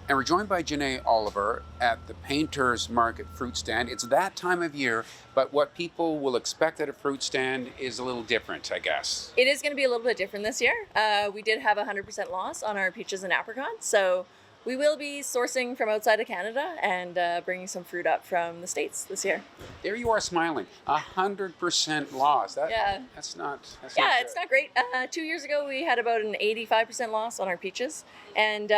And we're joined by Janae Oliver at the Painters Market fruit stand. It's that time of year, but what people will expect at a fruit stand is a little different, I guess. It is going to be a little bit different this year. We did have a 100% loss on our peaches and apricots, so we will be sourcing from outside of Canada and bringing some fruit up from the States this year. There you are smiling. 100% loss. Yeah. That's not Yeah, good. it's not great. 2 years ago, we had about an 85% loss on our peaches, and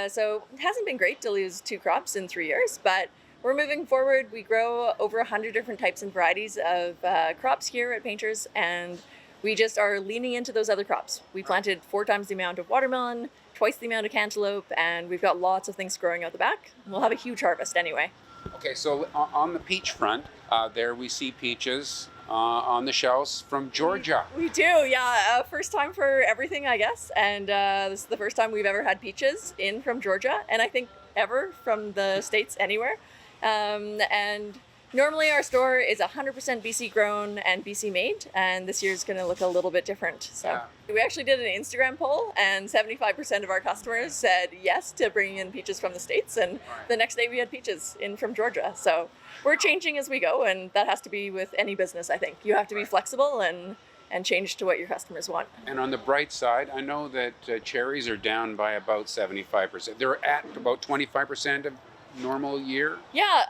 so it hasn't been great to lose 2 crops in 3 years, but we're moving forward. We grow over 100 different types and varieties of crops here at Painters, and we just are leaning into those other crops. We planted 4 times the amount of watermelon, twice the amount of cantaloupe, and we've got lots of things growing out the back. We'll have a huge harvest anyway. Okay, so on the peach front, there we see peaches on the shelves from Georgia. We do, yeah. First time for everything, I guess. And this is the first time we've ever had peaches in from Georgia, and I think ever from the States anywhere. And normally our store is 100% BC grown and BC made, and this year's going to look a little bit different. So Yeah. we actually did an Instagram poll, and 75% of our customers said yes to bringing in peaches from the States, and the next day we had peaches in from Georgia. So we're changing as we go, and that has to be with any business, I think. You have to be flexible and change to what your customers want. And on the bright side, I know that cherries are down by about 75%. They're at about 25% of normal year. Yeah,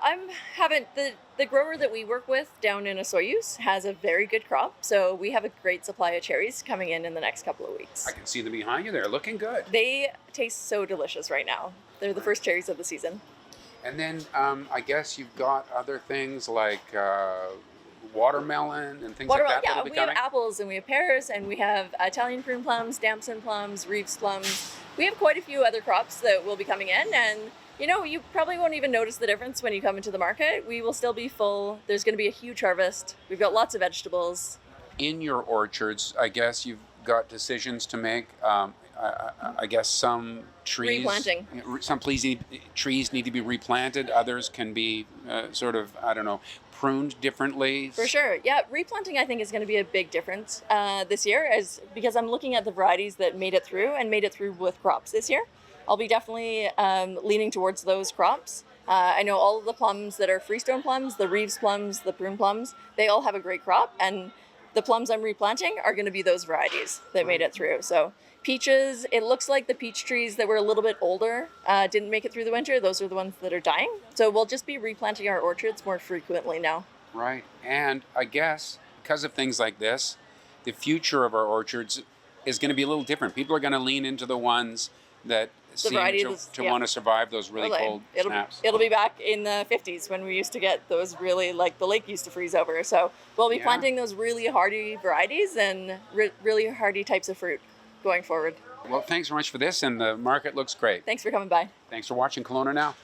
I'm having the grower that we work with down in Osoyoos has a very good crop, so we have a great supply of cherries coming in the next couple of weeks. I can see them behind you. They're looking good. They taste so delicious right now. They're the first cherries of the season. And then I guess you've got other things like watermelon and things like that. Yeah, that'll be we have coming? apples and we have pears and we have Italian prune plums, damson plums, Reeves plums. We have quite a few other crops that will be coming in, and you probably won't even notice the difference when you come into the market. We will still be full. There's going to be a huge harvest. We've got lots of vegetables. In your orchards, I guess you've got decisions to make. I guess some trees, Replanting. Trees need to be replanted. Others can be pruned differently. For sure. Yeah, replanting I think is going to be a big difference this year, because I'm looking at the varieties that made it through with crops this year. I'll be definitely leaning towards those crops. I know all of the plums that are freestone plums, the Reeves plums, the prune plums, they all have a great crop, and the plums I'm replanting are going to be those varieties that made it through. So peaches, it looks like the peach trees that were a little bit older didn't make it through the winter. Those are the ones that are dying. So we'll just be replanting our orchards more frequently now. Right. And I guess because of things like this, the future of our orchards is going to be a little different. People are going to lean into the ones that seem to want to survive those really cold snaps. It'll be back in the 50s when we used to get those really, like the lake used to freeze over. So we'll be planting those really hardy varieties and really hardy types of fruit going forward. Well, thanks very much for this, and the market looks great. Thanks for coming by. Thanks for watching Kelowna Now.